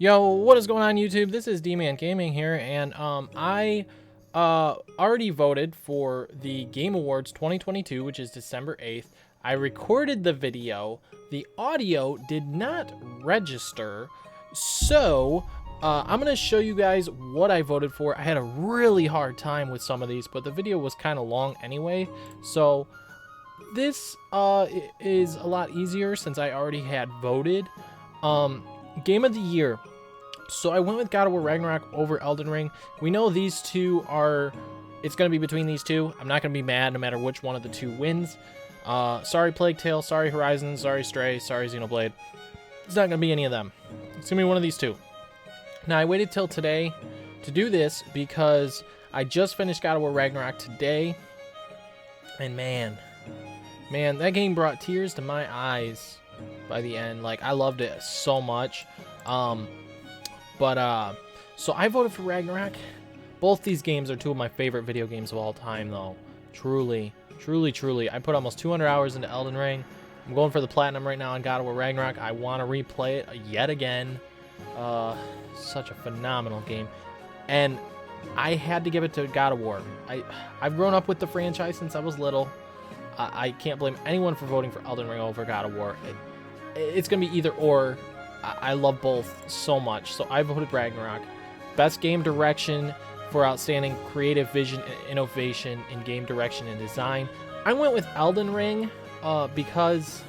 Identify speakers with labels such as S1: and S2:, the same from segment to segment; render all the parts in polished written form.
S1: Yo, what is going on YouTube? This is D-Man Gaming here, and I already voted for the Game Awards 2022, which is December 8th. I recorded the video. The audio did not register, so I'm going to show you guys what I voted for. I had a really hard time with some of these, but the video was kind of long anyway, so this is a lot easier since I already had voted. Game of the Year. So I went with God of War Ragnarok over Elden Ring. We know these two are... It's going to be between these two. I'm not going to be mad no matter which one of the two wins. Sorry Plague Tale, sorry Horizon, sorry Stray, sorry Xenoblade. It's not going to be any of them. It's going to be one of these two. Now, I waited till today to do this because I just finished God of War Ragnarok today. And man, that game brought tears to my eyes by the end. Like, I loved it so much. So I voted for Ragnarok. Both these games are two of my favorite video games of all time, though. Truly. I put almost 200 hours into Elden Ring. I'm going for the platinum right now on God of War Ragnarok. I want to replay it yet again. Such a phenomenal game. And I had to give it to God of War. I've grown up with the franchise since I was little. I can't blame anyone for voting for Elden Ring over God of War. It's going to be either or. I love both so much, so I voted Ragnarok. Best game direction for outstanding creative vision and innovation in game direction and design. I went with Elden Ring because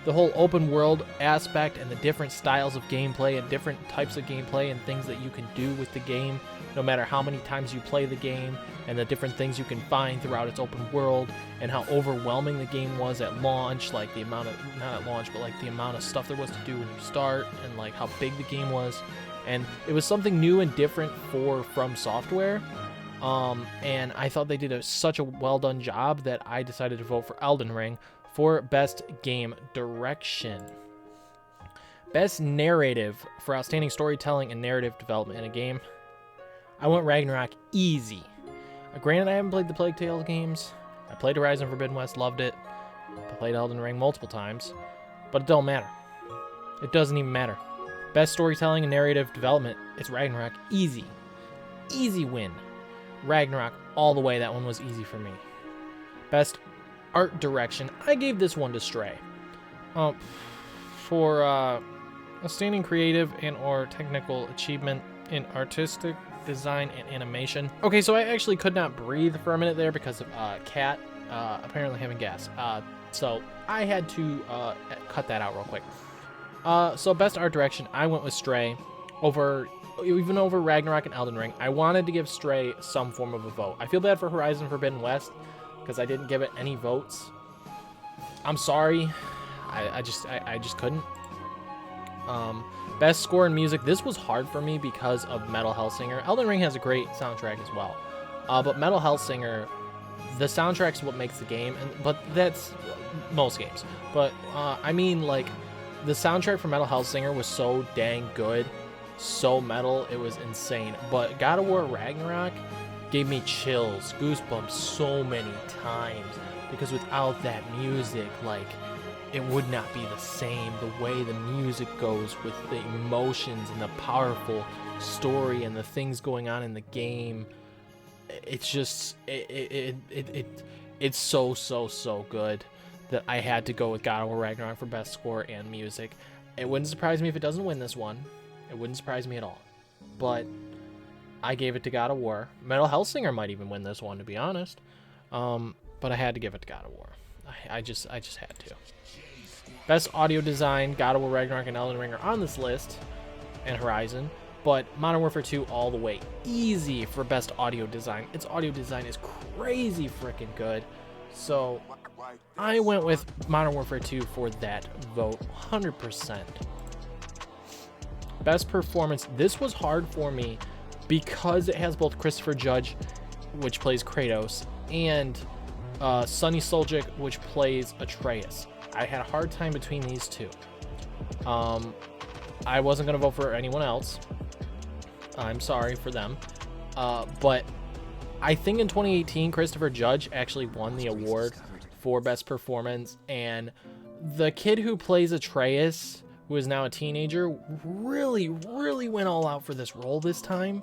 S1: the whole open world aspect and the different styles of gameplay and different types of gameplay and things that you can do with the game, no matter how many times you play the game, and the different things you can find throughout its open world, and how overwhelming the game was at launch, like the amount of, not at launch, but like the amount of stuff there was to do when you start, and like how big the game was. And it was something new and different from Software. And I thought they did such a well done job that I decided to vote for Elden Ring for best game direction. Best narrative for outstanding storytelling and narrative development in a game. I went Ragnarok easy. Granted, I haven't played the Plague Tale games. I played Horizon Forbidden West, loved it. I played Elden Ring multiple times, but it don't matter. It doesn't even matter. Best storytelling and narrative development, it's Ragnarok. Easy. Easy win. Ragnarok all the way. That one was easy for me. Best art direction, I gave this one to Stray. For outstanding creative and or technical achievement in artistic design and animation. Okay, so I actually could not breathe for a minute there because of Cat apparently having gas. So I had to cut that out real quick. So best art direction, I went with Stray over Ragnarok and Elden Ring. I wanted to give Stray some form of a vote. I feel bad for Horizon Forbidden West because I didn't give it any votes. I'm sorry. I just couldn't. Best score and music. This was hard for me because of Metal Hellsinger. Elden Ring has a great soundtrack as well. But Metal Hellsinger, the soundtrack's what makes the game, but that's most games. But I mean, like, the soundtrack for Metal Hellsinger was so dang good, so metal, it was insane. But God of War Ragnarok gave me chills, goosebumps so many times, because without that music, like, it would not be the same. The way the music goes with the emotions and the powerful story and the things going on in the game, it's just it's so good that I had to go with God of War Ragnarok for best score and music. It wouldn't surprise me if it doesn't win this one. It wouldn't surprise me at all. But I gave it to God of War. Metal Hellsinger might even win this one, to be honest. But I had to give it to God of War. I just had to. Best audio design, God of War Ragnarok and Elden Ring are on this list, and Horizon, but Modern Warfare 2 all the way. Easy for best audio design. Its audio design is crazy freaking good. So I went with Modern Warfare 2 for that vote, 100%. Best performance. This was hard for me because it has both Christopher Judge, which plays Kratos, and Sonny Suljic, which plays Atreus. I had a hard time between these two. I wasn't going to vote for anyone else. I'm sorry for them. But I think in 2018, Christopher Judge actually won the award for best performance. And the kid who plays Atreus who is now a teenager, really went all out for this role this time.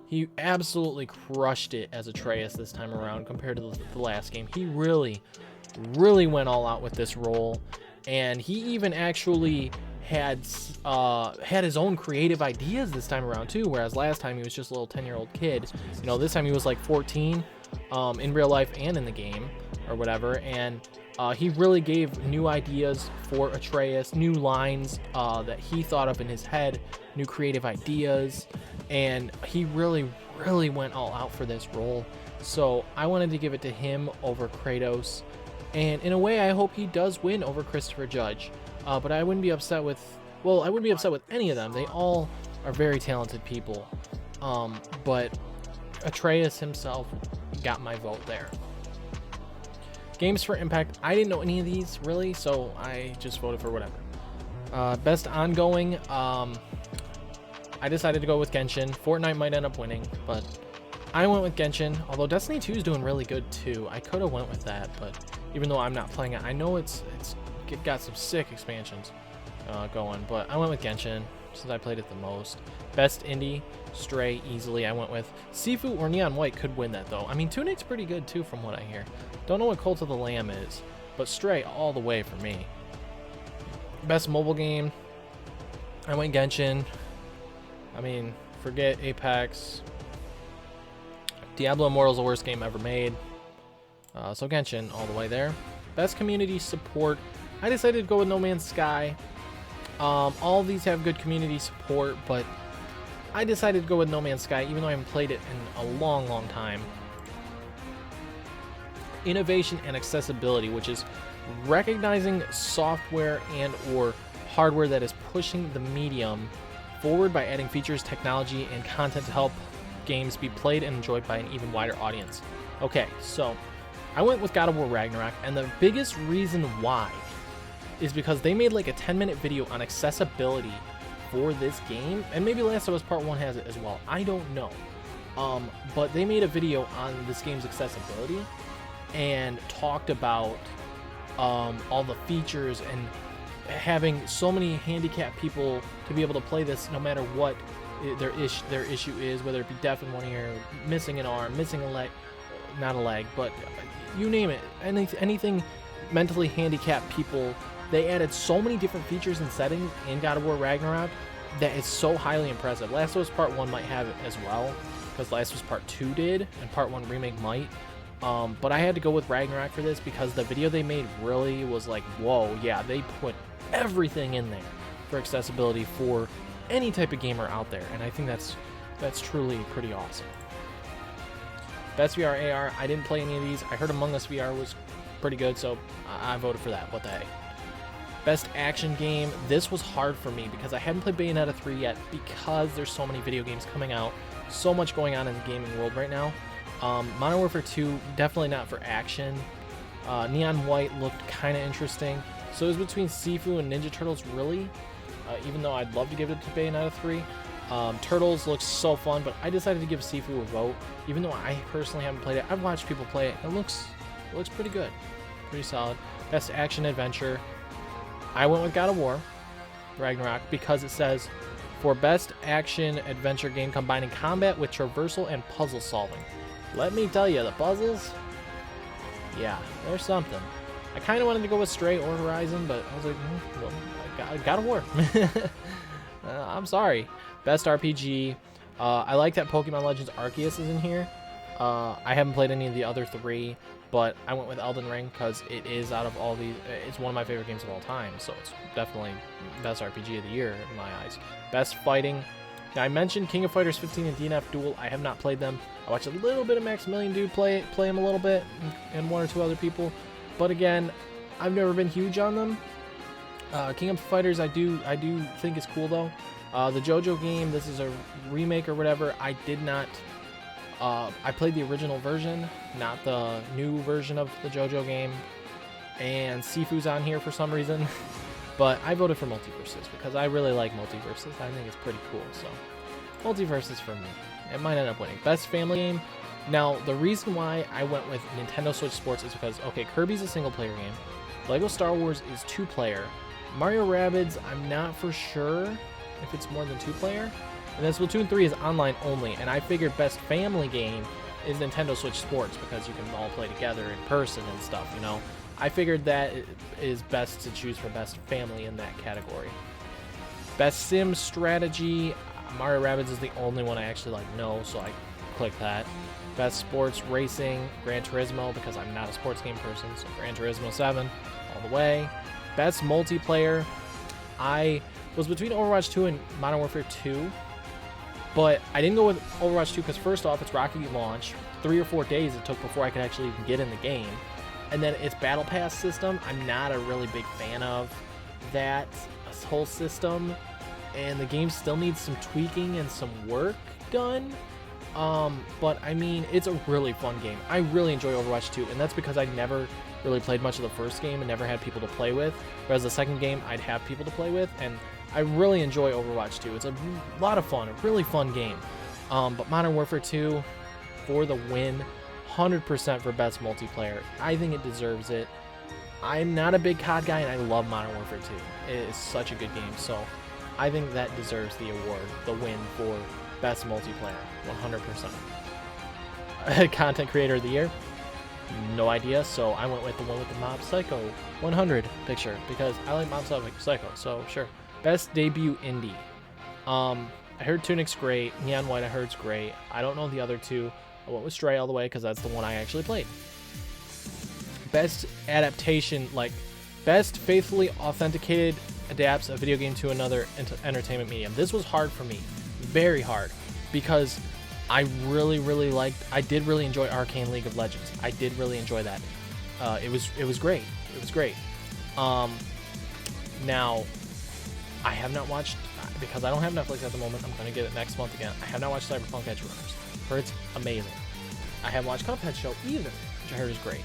S1: He absolutely crushed it as Atreus this time around compared to the last game. He really went all out with this role, and he even actually had his own creative ideas this time around too, whereas last time he was just a little 10-year-old kid. You know, this time he was like 14 in real life and in the game or whatever, and he really gave new ideas for Atreus, new lines that he thought of in his head, new creative ideas, and he really went all out for this role. So I wanted to give it to him over Kratos, and in a way I hope he does win over Christopher Judge. But I wouldn't be upset with, well, I wouldn't be upset with any of them. They all are very talented people. But Atreus himself got my vote there. Games for Impact, I didn't know any of these really, so I just voted for whatever. Best ongoing, I decided to go with Genshin. Fortnite might end up winning, but I went with Genshin, although Destiny 2 is doing really good too. I could have went with that, but even though I'm not playing it, I know it's got some sick expansions going, but I went with Genshin since I played it the most. Best indie, Stray, easily I went with. Sifu or Neon White could win that though. I mean, Tunic's pretty good too from what I hear. Don't know what Cult of the Lamb is, but Stray all the way for me. Best mobile game, I went Genshin. I mean, forget Apex. Diablo Immortal's the worst game ever made. So Genshin all the way there. Best community support, I decided to go with No Man's Sky. All of these have good community support, but I decided to go with No Man's Sky, even though I haven't played it in a long time. Innovation and accessibility, which is recognizing software and or hardware that is pushing the medium forward by adding features, technology, and content to help games be played and enjoyed by an even wider audience. Okay, so I went with God of War Ragnarok, and the biggest reason why is because they made like a 10-minute video on accessibility for this game, and maybe Last of Us Part 1 has it as well, I don't know. But they made a video on this game's accessibility and talked about all the features and having so many handicapped people to be able to play this no matter what their issue is, whether it be deaf in one ear, missing an arm, missing a leg, not a leg, but you name it, anything mentally handicapped people. They added so many different features and settings in God of War Ragnarok that is so highly impressive. Last of Us Part 1 might have it as well, because Last of Us Part 2 did, and Part 1 Remake might. But I had to go with Ragnarok for this because the video they made really was like, whoa, yeah, they put everything in there for accessibility for any type of gamer out there, and I think that's truly pretty awesome. Best VR AR, I didn't play any of these. I heard Among Us VR was pretty good, so I voted for that. What the heck. Best action game, this was hard for me because I hadn't played Bayonetta 3 yet because there's so many video games coming out, so much going on in the gaming world right now. Modern Warfare 2, definitely not for action. Neon White looked kind of interesting. So it was between Sifu and Ninja Turtles, really, even though I'd love to give it to Bayonetta 3. Turtles looks so fun, but I decided to give Sifu a vote, even though I personally haven't played it. I've watched people play it. It looks pretty good, pretty solid. Best action adventure, I went with God of War Ragnarok because it says, for best action adventure game combining combat with traversal and puzzle solving. Let me tell you, the puzzles, yeah, there's something. I kind of wanted to go with Stray or Horizon, but I was like, well, God of War. I'm sorry. Best RPG, I like that Pokemon Legends Arceus is in here. I haven't played any of the other three, but I went with Elden Ring because it is, out of all these, it's one of my favorite games of all time, so it's definitely best RPG of the year in my eyes. Best fighting, now I mentioned King of Fighters 15 and DNF Duel. I have not played them. I watched a little bit of Maximilian Dude play them a little bit, and one or two other people, but again, I've never been huge on them. King of Fighters I do think is cool though. The JoJo game, this is a remake or whatever, I did not, I played the original version, not the new version of the JoJo game, and Sifu's on here for some reason, but I voted for Multiverses because I really like Multiverses. I think it's pretty cool, so Multiverses for me. It might end up winning. Best family game, now the reason why I went with Nintendo Switch Sports is because, okay, Kirby's a single player game, Lego Star Wars is 2-player, Mario Rabbids, I'm not for sure if it's more than 2-player. And then Splatoon 3 is online only, and I figured best family game is Nintendo Switch Sports because you can all play together in person and stuff, you know. I figured that is best to choose for best family in that category. Best sim strategy, Mario Rabbids is the only one I actually know, so I click that. Best sports racing, Gran Turismo, because I'm not a sports game person, so Gran Turismo 7 all the way. Best multiplayer, I was between Overwatch 2 and Modern Warfare 2, but I didn't go with Overwatch 2 because first off, it's Rocket League launch. 3 or 4 days it took before I could actually even get in the game. And then its Battle Pass system, I'm not a really big fan of that whole system. And the game still needs some tweaking and some work done. But I mean, it's a really fun game. I really enjoy Overwatch 2, and that's because I never really played much of the first game and never had people to play with. Whereas the second game, I'd have people to play with, and I really enjoy Overwatch 2. It's a lot of fun, a really fun game. But Modern Warfare 2, for the win, 100% for best multiplayer. I think it deserves it. I'm not a big COD guy, and I love Modern Warfare 2. It is such a good game, so I think that deserves the award, the win for best multiplayer, 100%. Content Creator of the Year, no idea, so I went with the one with the Mob Psycho 100 picture, because I like Mob Psycho, so sure. Best Debut Indie. I heard Tunic's great, Neon White I heard's great. I don't know the other two. I went with Stray all the way because that's the one I actually played. Best Adaptation, best faithfully authenticated adapts a video game to another entertainment medium. This was hard for me, very hard, because I did really enjoy Arcane League of Legends. I did really enjoy that. It was great. It was great. Now, I have not watched, because I don't have Netflix at the moment. I'm going to get it next month again. I have not watched Cyberpunk Edgerunners. Heard it's amazing. I haven't watched Cuphead Show either, which I heard is great.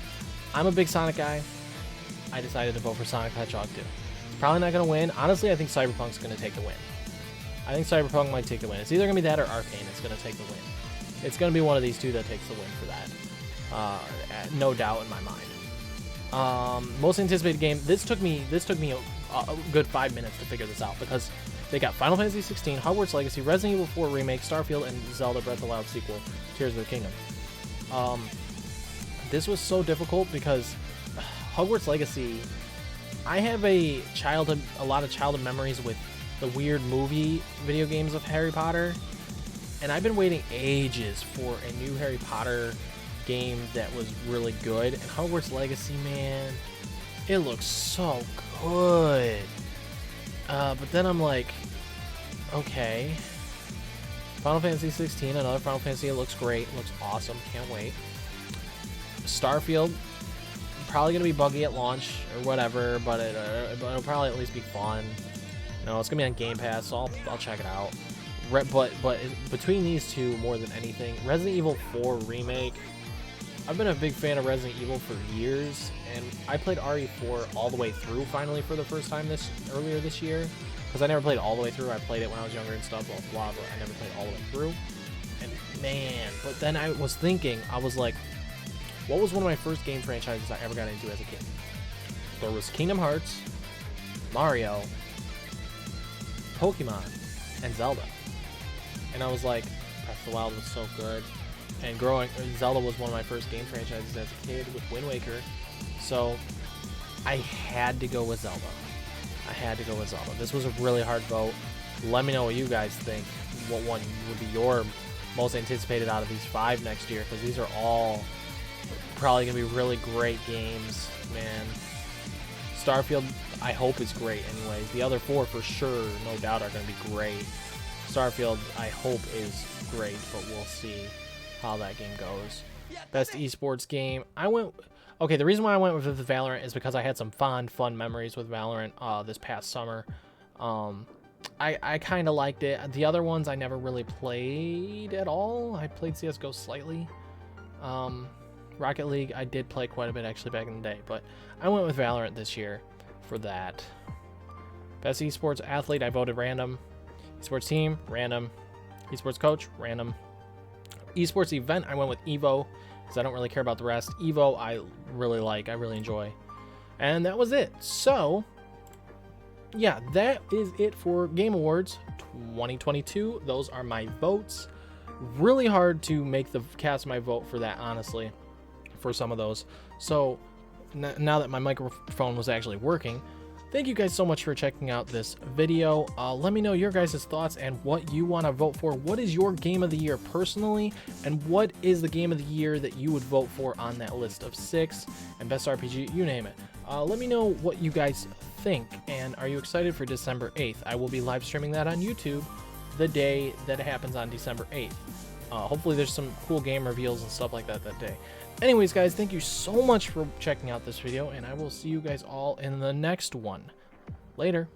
S1: I'm a big Sonic guy. I decided to vote for Sonic Hedgehog 2. It's probably not going to win. Honestly, I think Cyberpunk's going to take the win. I think Cyberpunk might take the win. It's either going to be that or Arcane that's going to take the win. It's going to be one of these two that takes the win for that. No doubt in my mind. Most anticipated game. This took me a good 5 minutes to figure this out, because they got Final Fantasy 16, Hogwarts Legacy, Resident Evil 4 Remake, Starfield, and Zelda Breath of the Wild sequel, Tears of the Kingdom. This was so difficult because Hogwarts Legacy, I have a lot of childhood memories with the weird movie video games of Harry Potter, and I've been waiting ages for a new Harry Potter game that was really good, and Hogwarts Legacy, man, it looks so good. But then I'm like, okay, Final Fantasy 16, another Final Fantasy, it looks great, it looks awesome, can't wait. Starfield, probably gonna be buggy at launch or whatever, but it'll probably at least be fun. You know, it's gonna be on Game Pass, so I'll check it out. But between these two, more than anything, Resident Evil 4 Remake. I've been a big fan of Resident Evil for years, and I played RE4 all the way through finally for the first time earlier this year, because I never played all the way through. I played it when I was younger and stuff, blah, blah, but I never played all the way through. And man, but then I was thinking, I was like, what was one of my first game franchises I ever got into as a kid? There was Kingdom Hearts, Mario, Pokemon, and Zelda. And I was like, Breath of the Wild was so good. And Zelda was one of my first game franchises as a kid with Wind Waker. So I had to go with Zelda. This was a really hard vote. Let me know what you guys think. What one would be your most anticipated out of these 5 next year? Because these are all probably going to be really great games, man. Starfield, I hope, is great anyways. The other 4 for sure, no doubt, are going to be great. Starfield, I hope, is great, but we'll see how that game goes. Best esports game. Okay, the reason why I went with the Valorant is because I had some fun memories with Valorant this past summer. I kind of liked it. The other ones I never really played at all. I played CSGO slightly. Rocket League I did play quite a bit actually back in the day, but I went with Valorant this year for that. Best esports athlete, I voted random. Esports team, random. Esports coach, random. Esports event, I went with Evo, because I don't really care about the rest. Evo, I really enjoy. And that was it. So, yeah, that is it for Game Awards 2022. Those are my votes. Really hard to cast my vote for that, honestly, for some of those. So now that my microphone was actually working, thank you guys so much for checking out this video. Let me know your guys' thoughts and what you want to vote for. What is your game of the year personally, and what is the game of the year that you would vote for on that list of 6, and best RPG, you name it. Let me know what you guys think, and are you excited for December 8th? I will be live streaming that on YouTube the day that it happens on December 8th. Hopefully there's some cool game reveals and stuff like that day. Anyways, guys, thank you so much for checking out this video, and I will see you guys all in the next one. Later.